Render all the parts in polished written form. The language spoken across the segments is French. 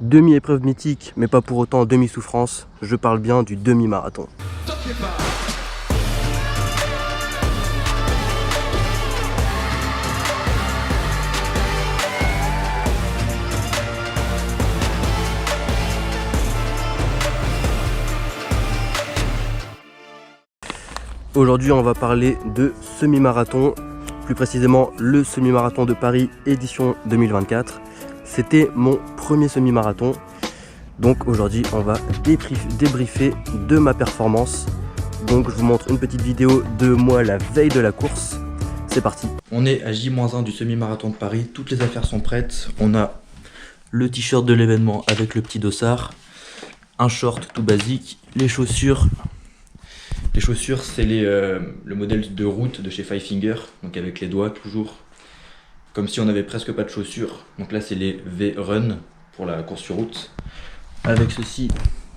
Demi-épreuve mythique, mais pas pour autant demi-souffrance. Je parle bien du demi-marathon. Aujourd'hui, on va parler de semi-marathon, plus précisément le semi-marathon de Paris édition 2024. C'était mon premier semi-marathon, donc aujourd'hui on va débriefer de ma performance. Donc je vous montre une petite vidéo de moi la veille de la course. C'est parti. On est à J-1 du semi-marathon de Paris, toutes les affaires sont prêtes. On a le t-shirt de l'événement avec le petit dossard, un short tout basique, les chaussures. Les chaussures, c'est le modèle de route de chez Five Finger, donc avec les doigts toujours, comme si on avait presque pas de chaussures. Donc là, c'est les V-Run pour la course sur route. Avec ceci,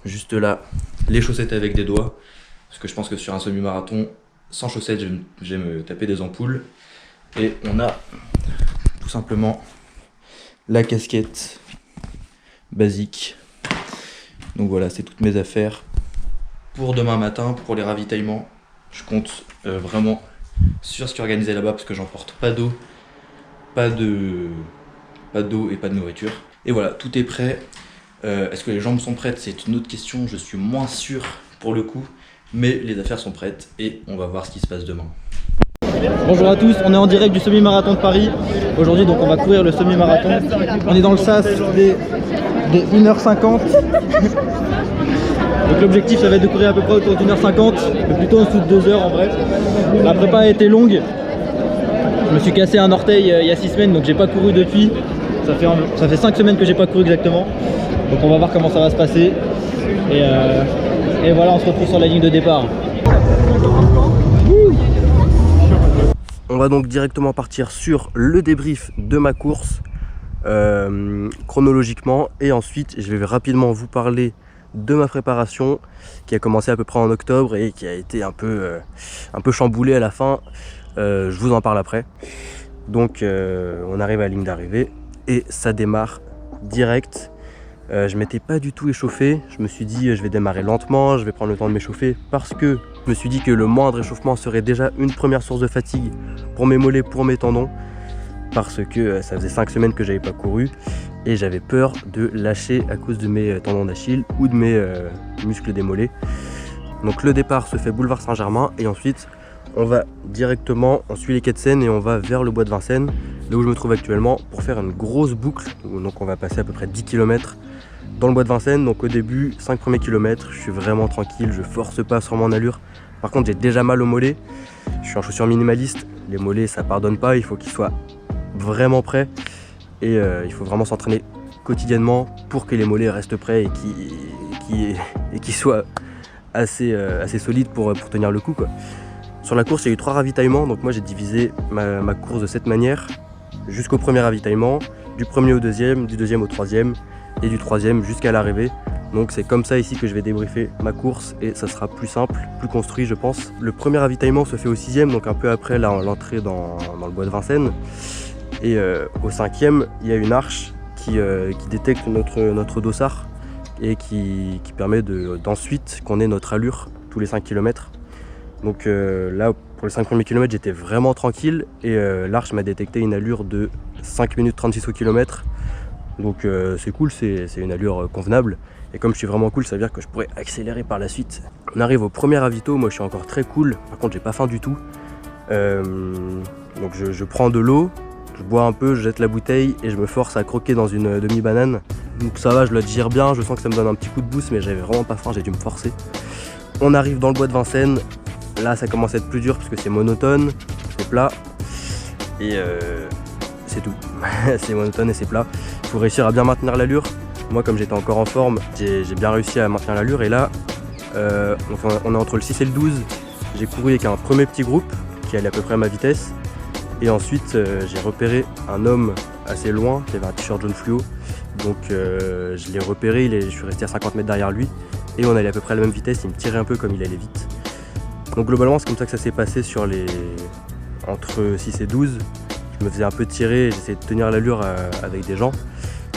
juste là, les chaussettes avec des doigts, parce que je pense que sur un semi-marathon, sans chaussettes, je vais me taper des ampoules. Et on a tout simplement la casquette basique. Donc voilà, c'est toutes mes affaires. Pour demain matin, pour les ravitaillements, je compte vraiment sur ce qui est organisé là-bas parce que j'emporte pas d'eau, pas d'eau et pas de nourriture. Et voilà, tout est prêt. Est-ce que les jambes sont prêtes? C'est une autre question, je suis moins sûr pour le coup, mais les affaires sont prêtes et on va voir ce qui se passe demain. Bonjour à tous, on est en direct du semi-marathon de Paris. Aujourd'hui donc on va courir le semi-marathon. On est dans le sas des 1h50. Donc l'objectif ça va être de courir à peu près autour d'1h50, mais plutôt en dessous de 2h en vrai. La prépa a été longue. Je me suis cassé un orteil il y a 6 semaines, donc j'ai pas couru depuis. Ça fait 5 semaines que j'ai pas couru exactement. Donc on va voir comment ça va se passer. Et voilà, on se retrouve sur la ligne de départ. On va donc directement partir sur le débrief de ma course chronologiquement, et ensuite je vais rapidement vous parler de ma préparation qui a commencé à peu près en octobre et qui a été un peu chamboulée à la fin. Je vous en parle après. Donc on arrive à la ligne d'arrivée et ça démarre direct. Je m'étais pas du tout échauffé. Je me suis dit je vais démarrer lentement, je vais prendre le temps de m'échauffer parce que je me suis dit que le moindre échauffement serait déjà une première source de fatigue pour mes mollets, pour mes tendons, parce que ça faisait 5 semaines que j'avais pas couru et j'avais peur de lâcher à cause de mes tendons d'Achille ou de mes muscles des mollets. Donc le départ se fait boulevard Saint-Germain et ensuite on va directement, on suit les quais de Seine et on va vers le bois de Vincennes, là où je me trouve actuellement, pour faire une grosse boucle. Donc on va passer à peu près 10 km dans le bois de Vincennes. Donc au début, 5 premiers kilomètres, je suis vraiment tranquille, je force pas sur mon allure. Par contre j'ai déjà mal aux mollets, je suis en chaussures minimalistes, les mollets ça pardonne pas, il faut qu'ils soient vraiment prêts et il faut vraiment s'entraîner quotidiennement pour que les mollets restent prêts et qu'ils soient assez solides pour tenir le coup, quoi. Sur la course il y a eu 3 ravitaillements, donc moi j'ai divisé ma course de cette manière jusqu'au premier ravitaillement, du premier au deuxième, du deuxième au troisième et du troisième jusqu'à l'arrivée. Donc c'est comme ça ici que je vais débriefer ma course et ça sera plus simple, plus construit je pense. Le premier ravitaillement se fait au 6e, donc un peu après l'entrée dans le bois de Vincennes. Et au 5e, il y a une arche qui détecte notre dossard et qui permet d'ensuite qu'on ait notre allure tous les 5 km. Donc là, pour les 5 premiers kilomètres, j'étais vraiment tranquille et l'arche m'a détecté une allure de 5 minutes 36 au kilomètre. Donc c'est cool, c'est une allure convenable. Et comme je suis vraiment cool, ça veut dire que je pourrais accélérer par la suite. On arrive au premier ravito, moi je suis encore très cool. Par contre, j'ai pas faim du tout. Donc je prends de l'eau, je bois un peu, je jette la bouteille et je me force à croquer dans une demi-banane. Donc ça va, je la digère bien, je sens que ça me donne un petit coup de boost, mais j'avais vraiment pas faim, j'ai dû me forcer. On arrive dans le bois de Vincennes. Là, ça commence à être plus dur parce que c'est monotone, c'est plat. Et c'est tout. C'est monotone et c'est plat. Il faut réussir à bien maintenir l'allure. Moi, comme j'étais encore en forme, j'ai bien réussi à maintenir l'allure. Et là, on est entre le 6 et le 12. J'ai couru avec un premier petit groupe qui allait à peu près à ma vitesse. Et ensuite, j'ai repéré un homme assez loin qui avait un t-shirt jaune fluo. Donc, je l'ai repéré, je suis resté à 50 mètres derrière lui. Et on allait à peu près à la même vitesse, il me tirait un peu comme il allait vite. Donc globalement, c'est comme ça que ça s'est passé entre 6 et 12. Je me faisais un peu tirer et j'essayais de tenir l'allure avec des gens.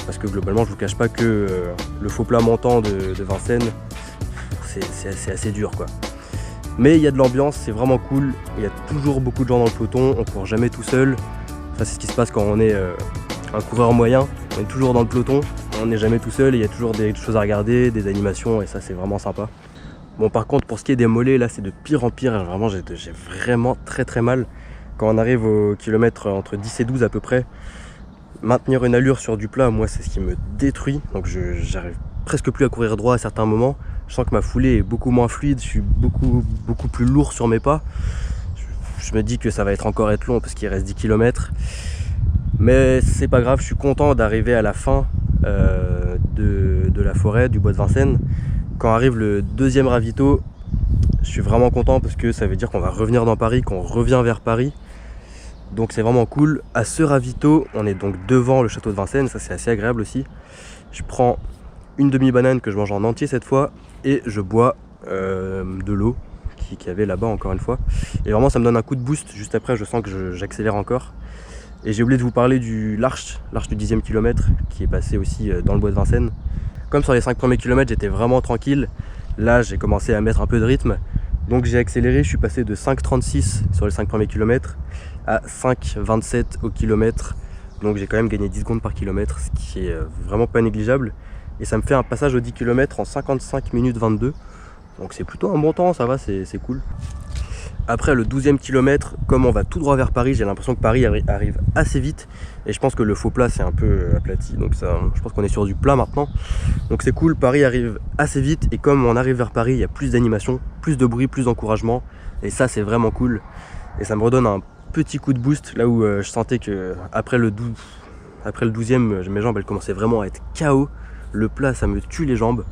parce que globalement je vous cache pas que le faux plat montant de Vincennes, c'est assez dur quoi. Mais il y a de l'ambiance, c'est vraiment cool, il y a toujours beaucoup de gens dans le peloton, on court jamais tout seul. Ça c'est ce qui se passe quand on est un coureur moyen, on est toujours dans le peloton, on n'est jamais tout seul, il y a toujours des choses à regarder, des animations et ça c'est vraiment sympa. Bon par contre pour ce qui est des mollets là c'est de pire en pire, vraiment j'ai vraiment très mal. Quand on arrive au kilomètre entre 10 et 12 à peu près, maintenir une allure sur du plat, moi c'est ce qui me détruit, donc j'arrive presque plus à courir droit à certains moments. Je sens que ma foulée est beaucoup moins fluide, je suis beaucoup plus lourd sur mes pas. Je me dis que ça va encore être long parce qu'il reste 10 km. Mais c'est pas grave, je suis content d'arriver à la fin de la forêt, du bois de Vincennes. Quand arrive le deuxième ravito, je suis vraiment content parce que ça veut dire qu'on va revenir dans Paris, qu'on revient vers Paris. Donc c'est vraiment cool. À ce ravito, on est donc devant le château de Vincennes, ça c'est assez agréable aussi. Je prends une demi-banane que je mange en entier cette fois et je bois de l'eau qu'il y avait là-bas encore une fois. Et vraiment ça me donne un coup de boost, juste après je sens que j'accélère encore. Et j'ai oublié de vous parler du l'arche du 10e kilomètre qui est passé aussi dans le bois de Vincennes. Comme sur les 5 premiers kilomètres j'étais vraiment tranquille, là j'ai commencé à mettre un peu de rythme. Donc j'ai accéléré, je suis passé de 5,36 sur les 5 premiers kilomètres à 5,27 au kilomètre. Donc j'ai quand même gagné 10 secondes par kilomètre, ce qui est vraiment pas négligeable. Et ça me fait un passage au 10 km en 55 minutes 22. Donc c'est plutôt un bon temps, ça va, c'est cool. Après le 12e kilomètre, comme on va tout droit vers Paris, j'ai l'impression que Paris arrive assez vite. Et je pense que le faux plat c'est un peu aplati, donc ça, je pense qu'on est sur du plat maintenant. Donc c'est cool, Paris arrive assez vite et comme on arrive vers Paris, il y a plus d'animation, plus de bruit, plus d'encouragement. Et ça c'est vraiment cool. Et ça me redonne un petit coup de boost, là où je sentais que après le 12e, mes jambes elles commençaient vraiment à être KO. Le plat ça me tue les jambes.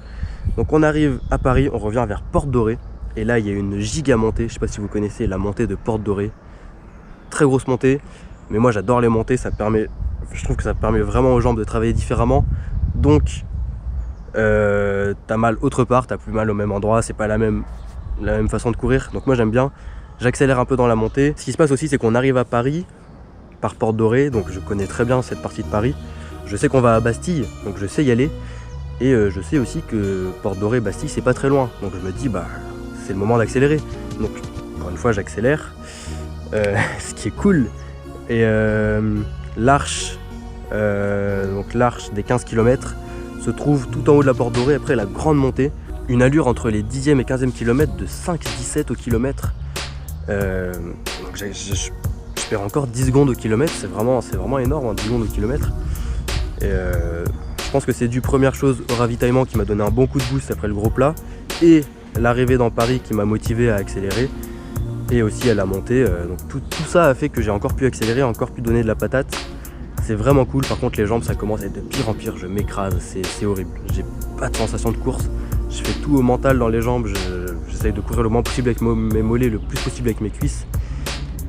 Donc on arrive à Paris, on revient vers Porte Dorée. Et là il y a une giga montée, je sais pas si vous connaissez la montée de Porte Dorée. Très grosse montée, mais moi j'adore les montées, je trouve que ça permet vraiment aux jambes de travailler différemment. Donc t'as mal autre part, t'as plus mal au même endroit, c'est pas la même façon de courir. Donc moi j'aime bien, j'accélère un peu dans la montée. Ce qui se passe aussi c'est qu'on arrive à Paris par Porte Dorée, donc je connais très bien cette partie de Paris. Je sais qu'on va à Bastille, donc je sais y aller. Et je sais aussi que Porte Dorée, Bastille c'est pas très loin. Donc je me dis bah c'est le moment d'accélérer. Donc encore une fois j'accélère, ce qui est cool. Et l'arche des 15 km se trouve tout en haut de la Porte Dorée après la grande montée. Une allure entre les 10e et 15e kilomètres de 5,17 au kilomètre. Donc je perds encore 10 secondes au kilomètre, c'est vraiment énorme, hein, 10 secondes au kilomètre. Et je pense que c'est dû première chose au ravitaillement qui m'a donné un bon coup de boost après le gros plat et l'arrivée dans Paris qui m'a motivé à accélérer et aussi à la montée. Donc tout ça a fait que j'ai encore pu accélérer, encore pu donner de la patate. C'est vraiment cool. Par contre les jambes ça commence à être de pire en pire, je m'écrase, c'est horrible. J'ai pas de sensation de course, je fais tout au mental dans les jambes, j'essaye de courir le moins possible avec mes mollets, le plus possible avec mes cuisses.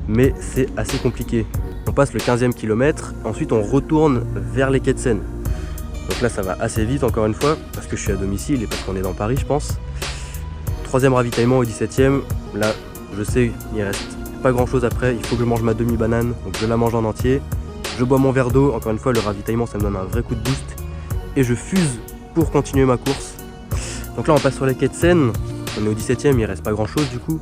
Mais c'est assez compliqué. On passe le 15e kilomètre, ensuite on retourne vers les quais de Seine. Donc là ça va assez vite encore une fois, parce que je suis à domicile et parce qu'on est dans Paris je pense. 3e ravitaillement au 17e, là je sais il reste pas grand chose après, il faut que je mange ma demi-banane, donc je la mange en entier. Je bois mon verre d'eau, encore une fois le ravitaillement ça me donne un vrai coup de boost. Et je fuse pour continuer ma course. Donc là on passe sur les quais de Seine, on est au 17e, il reste pas grand chose du coup.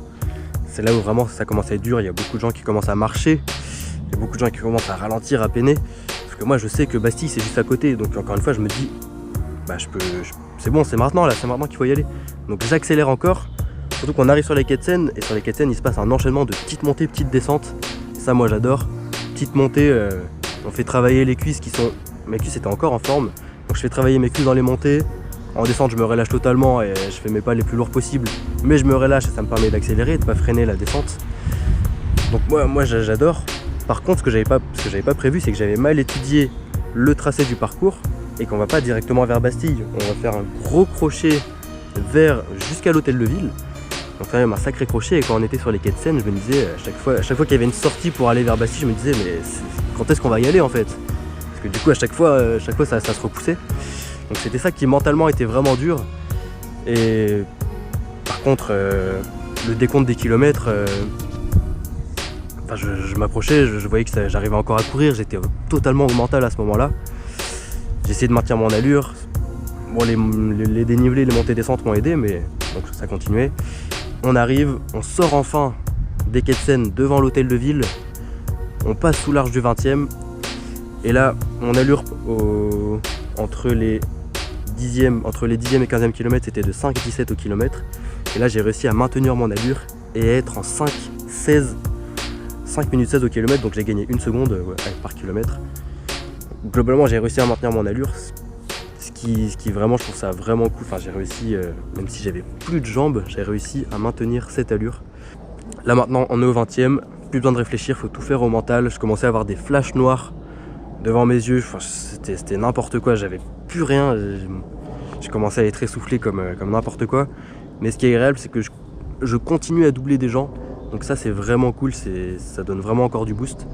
C'est là où vraiment ça commence à être dur, il y a beaucoup de gens qui commencent à marcher, il y a beaucoup de gens qui commencent à ralentir, à peiner. Parce que moi je sais que Bastille c'est juste à côté, donc encore une fois je me dis, bah c'est bon, c'est maintenant qu'il faut y aller. Donc j'accélère encore, surtout qu'on arrive sur les quais de Seine, et sur les quais de Seine il se passe un enchaînement de petites montées, petites descentes. Ça moi j'adore, petites montées, on fait travailler les cuisses mes cuisses étaient encore en forme, donc je fais travailler mes cuisses dans les montées. En descente je me relâche totalement et je fais mes pas les plus lourds possibles, mais je me relâche et ça me permet d'accélérer et de pas freiner la descente. Donc moi j'adore. Par contre ce que j'avais pas prévu c'est que j'avais mal étudié le tracé du parcours et qu'on va pas directement vers Bastille. On va faire un gros crochet jusqu'à l'hôtel de ville. Donc quand même un sacré crochet, et quand on était sur les quais de Seine je me disais à chaque fois qu'il y avait une sortie pour aller vers Bastille je me disais mais quand est-ce qu'on va y aller en fait? Parce que du coup à chaque fois ça se repoussait. Donc c'était ça qui mentalement était vraiment dur. Et par contre le décompte des kilomètres, je m'approchais, je voyais que j'arrivais encore à courir, j'étais totalement au mental à ce moment là. J'ai essayé de maintenir mon allure. Bon, les dénivelés, les montées-descentes m'ont aidé, mais donc ça continuait. On arrive, on sort enfin des quais de Seine devant l'hôtel de ville. On passe sous l'arche du 20e. Et là, mon allure entre les 10e et 15e kilomètres, c'était de 5,17 au kilomètre. Et là, j'ai réussi à maintenir mon allure et à être en 5 minutes 16 au kilomètre. Donc j'ai gagné 1 seconde par kilomètre. Globalement, j'ai réussi à maintenir mon allure. Ce qui vraiment, je trouve ça vraiment cool. Enfin, j'ai réussi, même si j'avais plus de jambes, j'ai réussi à maintenir cette allure. Là maintenant, on est au 20e, plus besoin de réfléchir, faut tout faire au mental. Je commençais à avoir des flashs noirs devant mes yeux. Enfin, c'était n'importe quoi, j'avais plus rien. J'ai commencé à être essoufflé comme n'importe quoi. Mais ce qui est agréable, c'est que je continue à doubler des gens. Donc ça, c'est vraiment cool, ça donne vraiment encore du boost.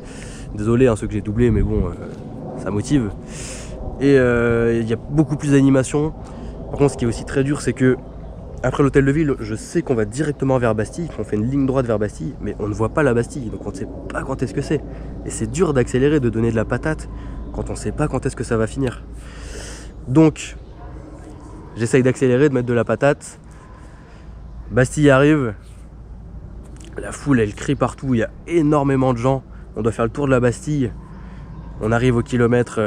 Désolé ceux que j'ai doublés, mais bon, ça motive. Et il y a beaucoup plus d'animation. Par contre, ce qui est aussi très dur, c'est que après l'hôtel de ville, je sais qu'on va directement vers Bastille, qu'on fait une ligne droite vers Bastille, mais on ne voit pas la Bastille, donc on ne sait pas quand est-ce que c'est. Et c'est dur d'accélérer, de donner de la patate, quand on ne sait pas quand est-ce que ça va finir. Donc, j'essaye d'accélérer, de mettre de la patate. Bastille arrive, la foule, elle crie partout, il y a énormément de gens. On doit faire le tour de la Bastille. On arrive au kilomètre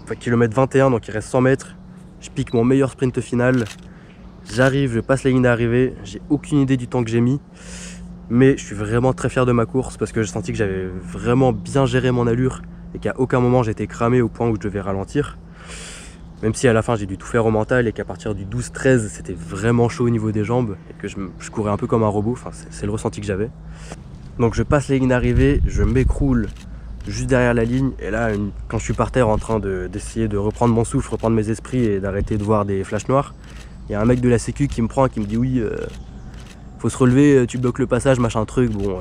21, donc il reste 100 mètres. Je pique mon meilleur sprint final. J'arrive, je passe la ligne d'arrivée. J'ai aucune idée du temps que j'ai mis. Mais je suis vraiment très fier de ma course parce que j'ai senti que j'avais vraiment bien géré mon allure et qu'à aucun moment j'étais cramé au point où je devais ralentir. Même si à la fin j'ai dû tout faire au mental et qu'à partir du 12-13 c'était vraiment chaud au niveau des jambes et que je courais un peu comme un robot. Enfin, c'est le ressenti que j'avais. Donc je passe la ligne d'arrivée, je m'écroule juste derrière la ligne, et là quand je suis par terre en train d'essayer de reprendre mon souffle, reprendre mes esprits et d'arrêter de voir des flashs noirs, il y a un mec de la sécu qui me prend et qui me dit oui, faut se relever, tu bloques le passage, machin truc. Bon,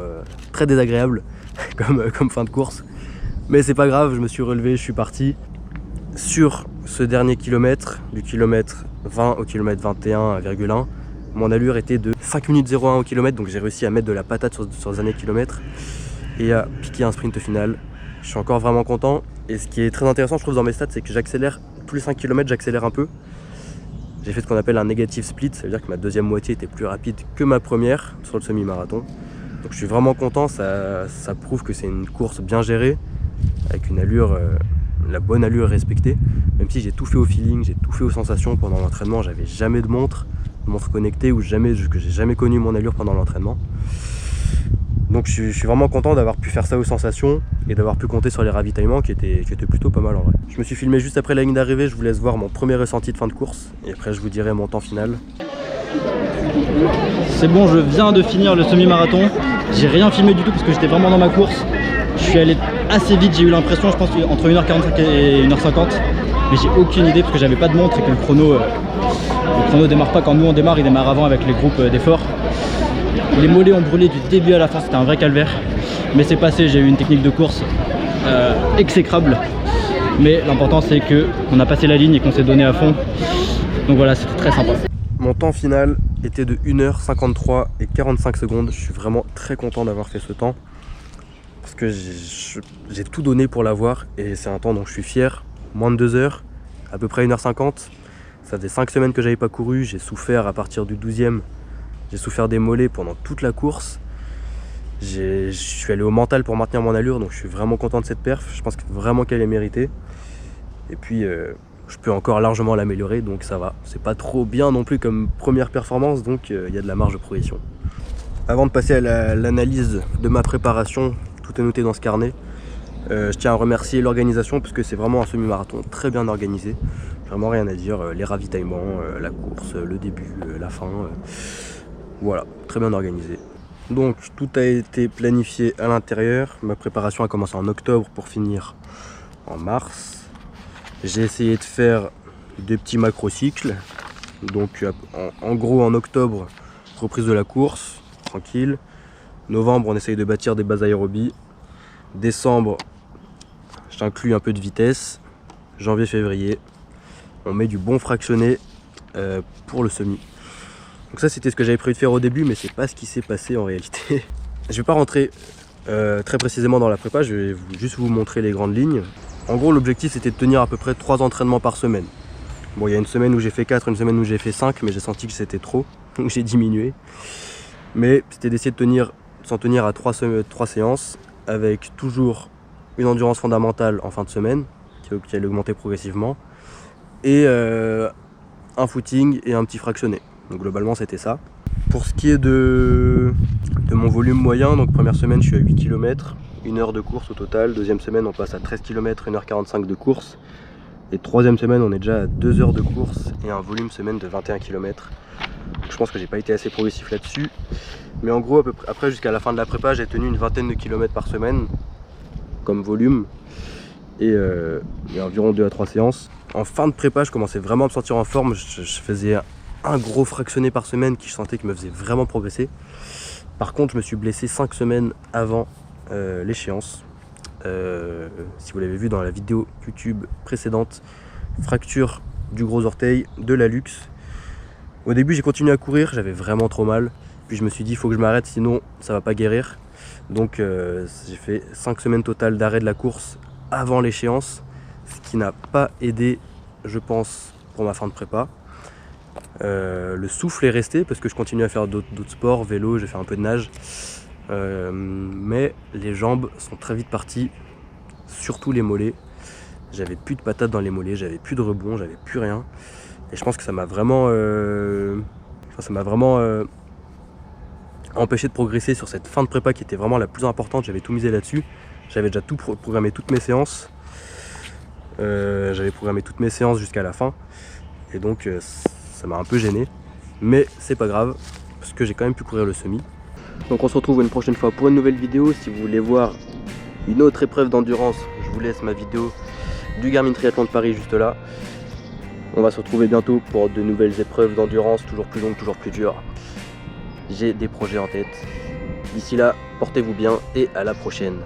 très désagréable comme fin de course, mais c'est pas grave, je me suis relevé, je suis parti. Sur ce dernier kilomètre, du kilomètre 20 au kilomètre 21,1, mon allure était de 5 minutes 01 au kilomètre, donc j'ai réussi à mettre de la patate sur ce dernier kilomètre et à piquer un sprint final. Je suis encore vraiment content, et ce qui est très intéressant je trouve dans mes stats, c'est que j'accélère tous les 5 km, j'accélère un peu. J'ai fait ce qu'on appelle un negative split, ça veut dire que ma deuxième moitié était plus rapide que ma première sur le semi-marathon. Donc je suis vraiment content, ça prouve que c'est une course bien gérée, avec une allure, la bonne allure respectée. Même si j'ai tout fait au feeling, j'ai tout fait aux sensations pendant l'entraînement, j'avais jamais de montre connectée, ou que j'ai jamais connu mon allure pendant l'entraînement. Donc je suis vraiment content d'avoir pu faire ça aux sensations et d'avoir pu compter sur les ravitaillements qui étaient plutôt pas mal en vrai. Je me suis filmé juste après la ligne d'arrivée, je vous laisse voir mon premier ressenti de fin de course et après je vous dirai mon temps final. C'est bon, je viens de finir le semi-marathon. J'ai rien filmé du tout parce que j'étais vraiment dans ma course. Je suis allé assez vite, j'ai eu l'impression, je pense entre 1h45 et 1h50. Mais j'ai aucune idée parce que j'avais pas de montre et que le chrono démarre pas quand nous on démarre, il démarre avant avec les groupes d'efforts. Les mollets ont brûlé du début à la fin, c'était un vrai calvaire. Mais c'est passé, j'ai eu une technique de course exécrable. Mais l'important c'est qu'on a passé la ligne et qu'on s'est donné à fond. Donc voilà, c'était très sympa. Mon temps final était de 1h53 et 45 secondes. Je suis vraiment très content d'avoir fait ce temps. Parce que j'ai tout donné pour l'avoir. Et c'est un temps dont je suis fier. Moins de 2 heures, à peu près 1h50. Ça faisait 5 semaines que j'avais pas couru. J'ai souffert à partir du 12e. J'ai souffert des mollets pendant toute la course. Je suis allé au mental pour maintenir mon allure, donc je suis vraiment content de cette perf. Je pense vraiment qu'elle est méritée. Et puis je peux encore largement l'améliorer, donc ça va. C'est pas trop bien non plus comme première performance, donc il y a de la marge de progression. Avant de passer à l'analyse de ma préparation, tout est noté dans ce carnet. Je tiens à remercier l'organisation parce que c'est vraiment un semi-marathon très bien organisé. Vraiment rien à dire, les ravitaillements, la course, le début, la fin. Voilà, très bien organisé. Donc tout a été planifié à l'intérieur. Ma préparation a commencé en octobre pour finir en mars. J'ai essayé de faire des petits macro-cycles. Donc en gros en octobre, reprise de la course, tranquille. Novembre, on essaye de bâtir des bases aérobies. Décembre, j'inclus un peu de vitesse. Janvier, février, on met du bon fractionné pour le semi. Donc ça c'était ce que j'avais prévu de faire au début, mais c'est pas ce qui s'est passé en réalité. Je vais pas rentrer très précisément dans la prépa, je vais juste vous montrer les grandes lignes. En gros, l'objectif c'était de tenir à peu près 3 entraînements par semaine. Bon, il y a une semaine où j'ai fait 4, une semaine où j'ai fait 5, mais j'ai senti que c'était trop, donc j'ai diminué. Mais c'était d'essayer de s'en tenir à 3 séances, avec toujours une endurance fondamentale en fin de semaine, qui allait augmenter progressivement, et un footing et un petit fractionné. Donc globalement c'était ça. Pour ce qui est de mon volume moyen, donc première semaine je suis à 8 km, 1 heure de course au total. Deuxième semaine on passe à 13 km, 1h45 de course. Et troisième semaine on est déjà à 2 heures de course et un volume semaine de 21 km. Donc je pense que j'ai pas été assez progressif là-dessus. Mais en gros à peu près, après jusqu'à la fin de la prépa j'ai tenu une vingtaine de kilomètres par semaine comme volume. Et environ 2 à 3 séances. En fin de prépa je commençais vraiment à me sentir en forme. Je faisais un gros fractionné par semaine qui je sentais qui me faisait vraiment progresser. Par contre je me suis blessé 5 semaines avant l'échéance. Si vous l'avez vu dans la vidéo YouTube précédente, fracture du gros orteil, de l'hallux. Au début j'ai continué à courir, j'avais vraiment trop mal. Puis je me suis dit il faut que je m'arrête sinon ça va pas guérir. Donc j'ai fait 5 semaines totales d'arrêt de la course avant l'échéance, ce qui n'a pas aidé je pense pour ma fin de prépa. Le souffle est resté parce que je continue à faire d'autres sports, vélo, j'ai fait un peu de nage. Mais les jambes sont très vite parties, surtout les mollets. J'avais plus de patates dans les mollets, j'avais plus de rebond, j'avais plus rien. Et je pense que ça m'a vraiment, empêché de progresser sur cette fin de prépa qui était vraiment la plus importante. J'avais tout misé là-dessus. J'avais déjà tout programmé, toutes mes séances. J'avais programmé toutes mes séances jusqu'à la fin. Et donc ça m'a un peu gêné. Mais c'est pas grave, parce que j'ai quand même pu courir le semi. Donc on se retrouve une prochaine fois pour une nouvelle vidéo. Si vous voulez voir une autre épreuve d'endurance, je vous laisse ma vidéo du Garmin Triathlon de Paris juste là. On va se retrouver bientôt pour de nouvelles épreuves d'endurance, toujours plus longues, toujours plus dures. J'ai des projets en tête. D'ici là, portez-vous bien et à la prochaine.